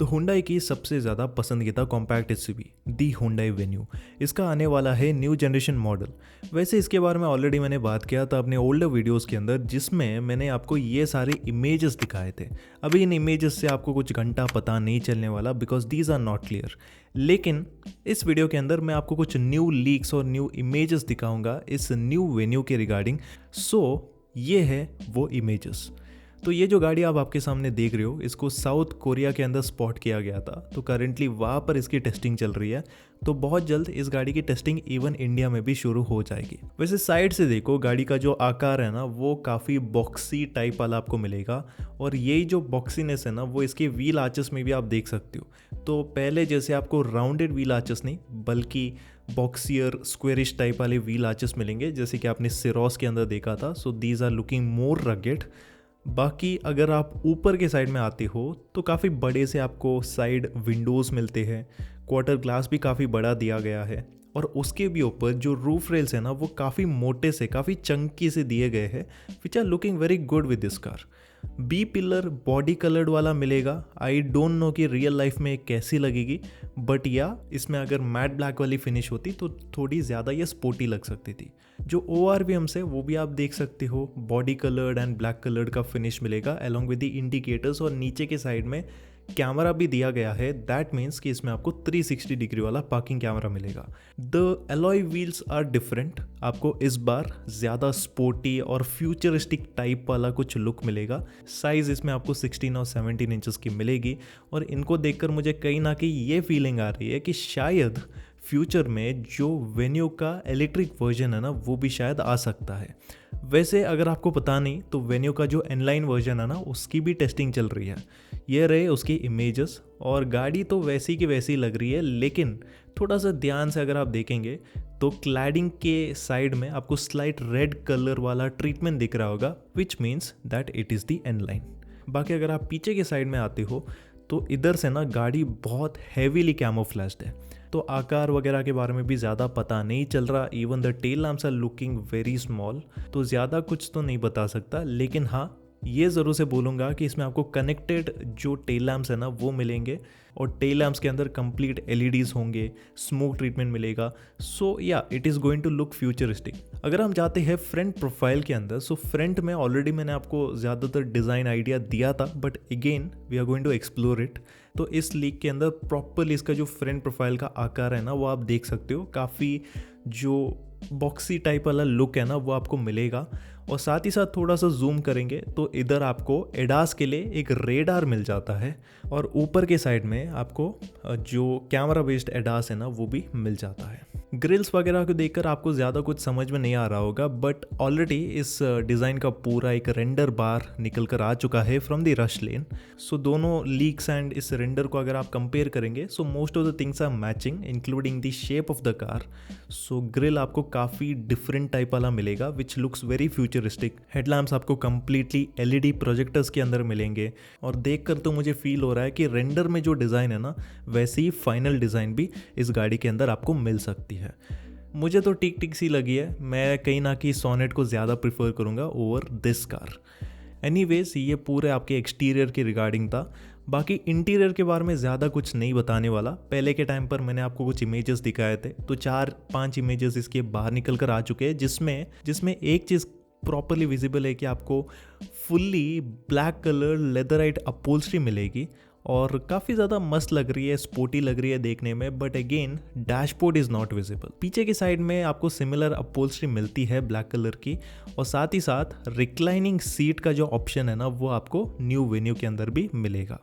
तो हुंडई की सबसे ज़्यादा पसंदीदा कॉम्पैक्ट एसयूवी दी हुंडई वेन्यू, इसका आने वाला है न्यू जनरेशन मॉडल। वैसे इसके बारे में ऑलरेडी मैंने बात किया था अपने ओल्डर वीडियोस के अंदर, जिसमें मैंने आपको ये सारे इमेजेस दिखाए थे। अभी इन इमेजेस से आपको कुछ घंटा पता नहीं चलने वाला, because these are not clear. लेकिन इस वीडियो के अंदर मैं आपको कुछ न्यू लीक्स और न्यू इमेजेस दिखाऊंगा इस न्यू वेन्यू के रिगार्डिंग। सो ये है वो इमेजेस। तो ये जो गाड़ी आप आपके सामने देख रहे हो, इसको साउथ कोरिया के अंदर स्पॉट किया गया था। तो करेंटली वहाँ पर इसकी टेस्टिंग चल रही है। तो बहुत जल्द इस गाड़ी की टेस्टिंग इवन इंडिया में भी शुरू हो जाएगी। वैसे साइड से देखो, गाड़ी का जो आकार है ना, वो काफ़ी बॉक्सी टाइप वाला आपको मिलेगा। और यही जो बॉक्सीनेस है ना, वो इसके व्हील आर्चेस में भी आप देख सकते हो। तो पहले जैसे आपको राउंडेड व्हील आर्चेस नहीं, बल्कि बॉक्सियर स्क्वेरिश टाइप वाले व्हील आर्चेस मिलेंगे, जैसे कि आपने सिरोस के अंदर देखा था। So these are looking more rugged. बाकी अगर आप ऊपर के साइड में आते हो तो काफ़ी बड़े से आपको साइड विंडोज़ मिलते हैं। क्वार्टर ग्लास भी काफ़ी बड़ा दिया गया है। और उसके भी ऊपर जो रूफ रेल्स है ना, वो काफ़ी मोटे से, काफ़ी चंकी से दिए गए हैं, which are looking very good with this car. B pillar body coloured वाला मिलेगा। आई डोंट नो कि रियल लाइफ में कैसी लगेगी, बट या इसमें अगर मैट ब्लैक वाली फिनिश होती तो थोड़ी ज़्यादा ये स्पोर्टी लग सकती थी। जो ORVMs है वो भी आप देख सकते हो, body coloured and black coloured का फिनिश मिलेगा अलॉन्ग विद द इंडिकेटर्स। और नीचे के साइड में कैमरा भी दिया गया है। दैट मीन्स कि इसमें आपको 360 डिग्री वाला पार्किंग कैमरा मिलेगा। The alloy wheels are different. आपको इस बार ज़्यादा स्पोर्टी और फ्यूचरिस्टिक टाइप वाला कुछ लुक मिलेगा। साइज़ इसमें आपको 16 और 17 इंचेस की मिलेगी। और इनको देखकर मुझे कहीं ना कहीं ये फीलिंग आ रही है कि शायद फ्यूचर में जो वेन्यू का इलेक्ट्रिक वर्जन है ना, वो भी शायद आ सकता है। वैसे अगर आपको पता नहीं तो वेन्यू का जो इनलाइन वर्जन है ना, उसकी भी टेस्टिंग चल रही है। ये रहे उसकी इमेजेस। और गाड़ी तो वैसी की वैसी लग रही है, लेकिन थोड़ा सा ध्यान से अगर आप देखेंगे तो क्लैडिंग के साइड में आपको स्लाइट रेड कलर वाला ट्रीटमेंट दिख रहा होगा, which means that it is the inline. बाकी अगर आप पीछे के साइड में आते हो तो इधर से ना गाड़ी बहुत हैवीली कैमोफ्लेज्ड है। तो आकार वगैरह के बारे में भी ज़्यादा पता नहीं चल रहा। Even the tail lamps are looking very small. तो ज़्यादा कुछ तो नहीं बता सकता, लेकिन हाँ ये ज़रूर से बोलूँगा कि इसमें आपको कनेक्टेड जो टेल लैम्प्स है ना, वो मिलेंगे। और टेल लैम्प्स के अंदर कंप्लीट LEDs होंगे, स्मोक ट्रीटमेंट मिलेगा। So yeah it is going to look futuristic. अगर हम जाते हैं फ्रंट प्रोफाइल के अंदर, सो फ्रंट में ऑलरेडी मैंने आपको ज़्यादातर डिज़ाइन आइडिया दिया था, but again we are going to explore it. तो इस लीक के अंदर प्रॉपरली इसका जो फ्रंट प्रोफाइल का आकार है ना, वो आप देख सकते हो। काफ़ी जो बॉक्सी टाइप वाला लुक है ना, वो आपको मिलेगा। और साथ ही साथ थोड़ा सा जूम करेंगे तो इधर आपको एडास के लिए एक रेडार मिल जाता है। और ऊपर के साइड में आपको जो कैमरा बेस्ड एडास है ना, वो भी मिल जाता है। ग्रिल्स वगैरह को देखकर आपको ज़्यादा कुछ समझ में नहीं आ रहा होगा, बट ऑलरेडी इस डिज़ाइन का पूरा एक रेंडर बार निकल कर आ चुका है फ्रॉम द रश लेन। सो दोनों लीक्स एंड इस रेंडर को अगर आप कंपेयर करेंगे, so most of the things are matching, including the shape of the car. So grill आपको काफ़ी डिफरेंट टाइप वाला मिलेगा, which looks very futuristic. Headlamps आपको कंप्लीटली LED प्रोजेक्टर्स के अंदर मिलेंगे। और देखकर तो मुझे फील हो रहा है कि रेंडर में जो डिज़ाइन है ना, वैसे ही फाइनल डिज़ाइन भी इस गाड़ी के अंदर आपको मिल सकती है। मुझे तो ठीक ठीक सी लगी है। मैं कहीं ना कहीं सोनेट को ज़्यादा प्रिफर करूँगा ओवर दिस कार। एनीवेज, ये पूरे आपके एक्सटीरियर के रिगार्डिंग था। बाकी इंटीरियर के बारे में ज़्यादा कुछ नहीं बताने वाला। पहले के टाइम पर मैंने आपको कुछ इमेजेस दिखाए थे, तो 4-5 इमेजेस इसके बाहर निकल कर आ चुके हैं, जिसमें एक चीज़ प्रॉपरली विजिबल है कि आपको fully black colour leatherette upholstery मिलेगी। और काफ़ी ज़्यादा मस्त लग रही है, स्पोर्टी लग रही है देखने में। But again dashboard is not visible. पीछे की साइड में आपको सिमिलर अपहोल्स्ट्री मिलती है ब्लैक कलर की। और साथ ही साथ रिक्लाइनिंग सीट का जो ऑप्शन है ना, वो आपको न्यू वेन्यू के अंदर भी मिलेगा।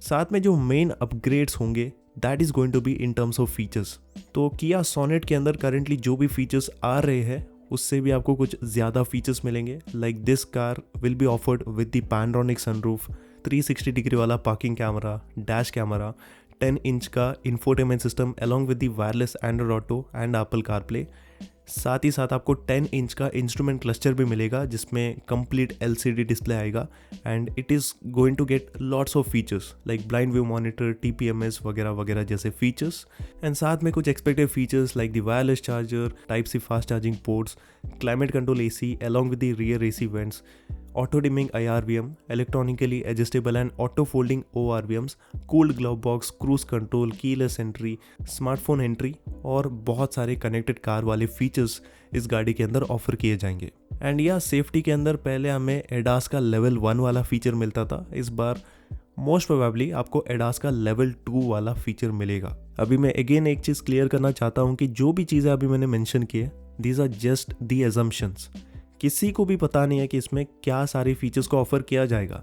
साथ में जो मेन अपग्रेड्स होंगे, that is going to be in terms of features. तो किया सोनेट के अंदर करेंटली जो भी फीचर्स आ रहे हैं, उससे भी आपको कुछ ज़्यादा फीचर्स मिलेंगे। Like this car will be offered with the panoramic sunroof, 360 degree वाला parking camera, dash camera, 10 inch का infotainment system along with the wireless Android Auto and Apple CarPlay. साथ ही साथ आपको 10 इंच का इंस्ट्रूमेंट क्लस्टर भी मिलेगा, जिसमें कंप्लीट LCD डिस्प्ले आएगा। And it is going to get lots of features like blind view monitor, TPMS वगैरह वगैरह जैसे फीचर्स। एंड साथ में कुछ expected features like the wireless charger, type C fast charging ports, climate control AC along with the rear AC vents. Auto dimming IRVM, electronically adjustable and auto folding ORVMs, cooled glove box, cruise control, keyless entry, smartphone entry और बहुत सारे connected car वाले features इस गाड़ी के अंदर offer किए जाएंगे। एंड या सेफ्टी के अंदर पहले हमें एडास का लेवल 1 वाला फीचर मिलता था, इस बार मोस्ट प्रोबेबली आपको एडास का लेवल 2 वाला फीचर मिलेगा। अभी मैं अगेन एक चीज़ क्लियर करना चाहता हूँ कि जो भी चीज़ें अभी मैंने मेंशन की है, these are just the assumptions. किसी को भी पता नहीं है कि इसमें क्या सारे फीचर्स को ऑफर किया जाएगा,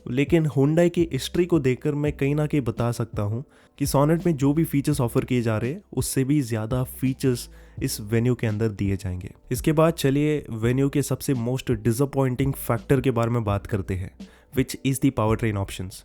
लेकिन हुंडई की हिस्ट्री को देखकर मैं कहीं ना कहीं बता सकता हूँ कि सोनेट में जो भी फीचर्स ऑफर किए जा रहे हैं उससे भी ज़्यादा फीचर्स इस वेन्यू के अंदर दिए जाएंगे। इसके बाद चलिए वेन्यू के सबसे मोस्ट डिसअपॉइंटिंग फैक्टर के बारे में बात करते हैं, विच is the power train options.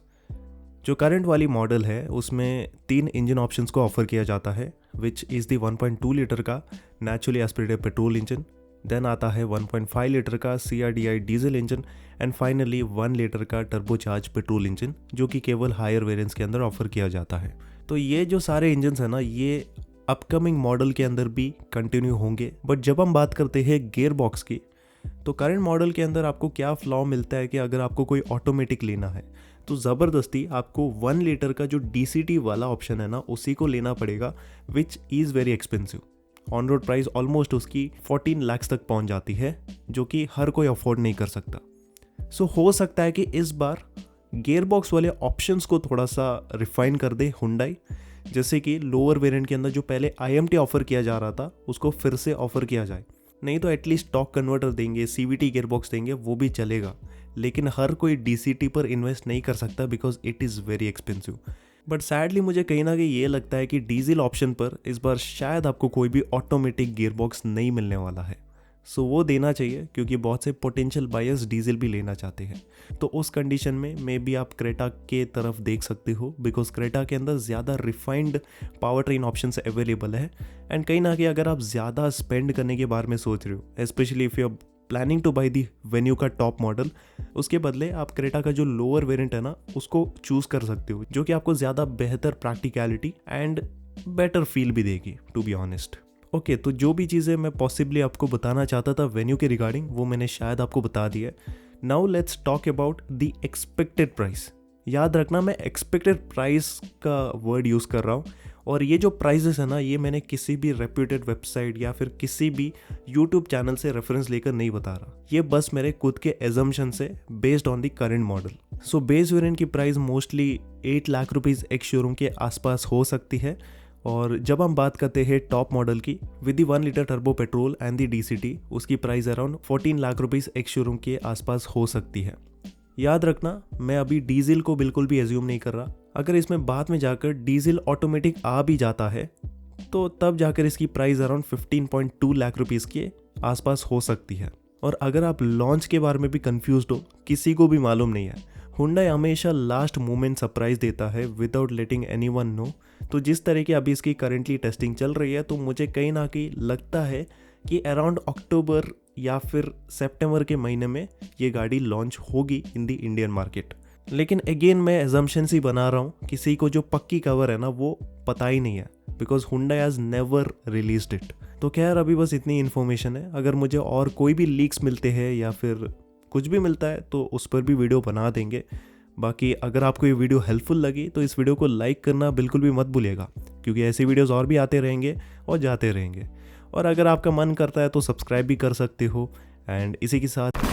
जो करंट वाली मॉडल है उसमें 3 इंजन ऑप्शंस को ऑफर किया जाता है, विच इज़ दी 1.2 लीटर का naturally aspirated petrol engine, then आता है 1.5 लीटर का CRDI diesel engine and finally 1 litre का टर्बोचार्ज पेट्रोल इंजन, जो कि केवल हायर वेरिएंट्स के अंदर ऑफर किया जाता है। तो ये जो सारे इंजन्स हैं ना, ये अपकमिंग मॉडल के अंदर भी कंटिन्यू होंगे। बट जब हम बात करते हैं गियर बॉक्स की, तो करंट मॉडल के अंदर आपको क्या फ्लॉ मिलता है कि अगर आपको कोई ऑटोमेटिक लेना है तो ज़बरदस्ती आपको 1 लीटर का जो DCT वाला ऑप्शन है ना, उसी को लेना पड़ेगा, which is very expensive. On road price almost उसकी 14 लाख तक पहुंच जाती है, जो कि हर कोई अफोर्ड नहीं कर सकता। सो हो सकता है कि इस बार गियर बॉक्स वाले ऑप्शंस को थोड़ा सा रिफाइन कर दे हुंडई, जैसे कि लोअर वेरिएंट के अंदर जो पहले IMT ऑफर किया जा रहा था उसको फिर से ऑफर किया जाए। नहीं तो एटलीस्ट टॉर्क कन्वर्टर देंगे, CVT गियर बॉक्स देंगे, वो भी चलेगा, लेकिन हर कोई DCT पर इन्वेस्ट नहीं कर सकता because it is very expensive. But sadly मुझे कहीं ना कहीं ये लगता है कि डीजल ऑप्शन पर इस बार शायद आपको कोई भी ऑटोमेटिक गियर बॉक्स नहीं मिलने वाला है। सो वो देना चाहिए, क्योंकि बहुत से पोटेंशियल बायर्स डीजल भी लेना चाहते हैं। तो उस कंडीशन में मे बी आप क्रेटा के तरफ देख सकते हो, बिकॉज क्रेटा के अंदर ज़्यादा refined power train options available है। एंड कहीं ना कहीं अगर आप ज़्यादा स्पेंड करने के बारे में सोच रहे हो, specially if you are planning to buy the Venue का टॉप मॉडल, उसके बदले आप क्रेटा का जो लोअर वेरिएंट है ना उसको चूज कर सकते हो, जो कि आपको ज़्यादा बेहतर प्रैक्टिकलिटी एंड बेटर फील भी देगी, टू बी ऑनेस्ट। ओके, तो जो भी चीज़ें मैं पॉसिबली आपको बताना चाहता था वेन्यू के रिगार्डिंग, वो मैंने शायद आपको बता दिया है। Now let's talk about the expected price. याद रखना मैं एक्सपेक्टेड प्राइस का वर्ड यूज़ कर रहा हूँ, और ये जो प्राइजेस है ना, ये मैंने किसी भी रेप्यूटेड वेबसाइट या फिर किसी भी यूट्यूब चैनल से रेफरेंस लेकर नहीं बता रहा। ये बस मेरे खुद के एजम्पशन से based on the current model. So base variant की प्राइस मोस्टली 8 लाख रुपीज़ एक शोरूम के आसपास हो सकती है। और जब हम बात करते हैं टॉप मॉडल की with the 1 litre turbo petrol and the DCT, उसकी प्राइस अराउंड 14 लाख रुपीज़ एक शोरूम के आसपास हो सकती है। याद रखना मैं अभी डीजल को बिल्कुल भी एज्यूम नहीं कर रहा। अगर इसमें बाद में जाकर डीजल ऑटोमेटिक आ भी जाता है तो तब जाकर इसकी प्राइस अराउंड 15.2 लाख रुपीज़ के आसपास हो सकती है। और अगर आप लॉन्च के बारे में भी कंफ्यूज्ड हो, किसी को भी मालूम नहीं है, हुंडई हमेशा लास्ट मोमेंट सरप्राइज देता है विदाउट लेटिंग एनीवन नो। तो जिस तरह की अभी इसकी करेंटली टेस्टिंग चल रही है, तो मुझे कहीं ना कहीं लगता है कि अराउंड अक्टूबर या फिर सितंबर के महीने में ये गाड़ी लॉन्च होगी इन दी इंडियन मार्केट। लेकिन अगेन मैं एजम्पशंस ही बना रहा हूँ, किसी को जो पक्की खबर है ना वो पता ही नहीं है, because Hyundai has never released it. तो खैर अभी बस इतनी इन्फॉर्मेशन है। अगर मुझे और कोई भी लीक्स मिलते हैं या फिर कुछ भी मिलता है तो उस पर भी वीडियो बना देंगे। बाकी अगर आपको ये वीडियो हेल्पफुल लगी तो इस वीडियो को लाइक करना बिल्कुल भी मत भूलिएगा, क्योंकि ऐसे वीडियोस और भी आते रहेंगे और जाते रहेंगे। और अगर आपका मन करता है तो सब्सक्राइब भी कर सकते हो। एंड इसी के साथ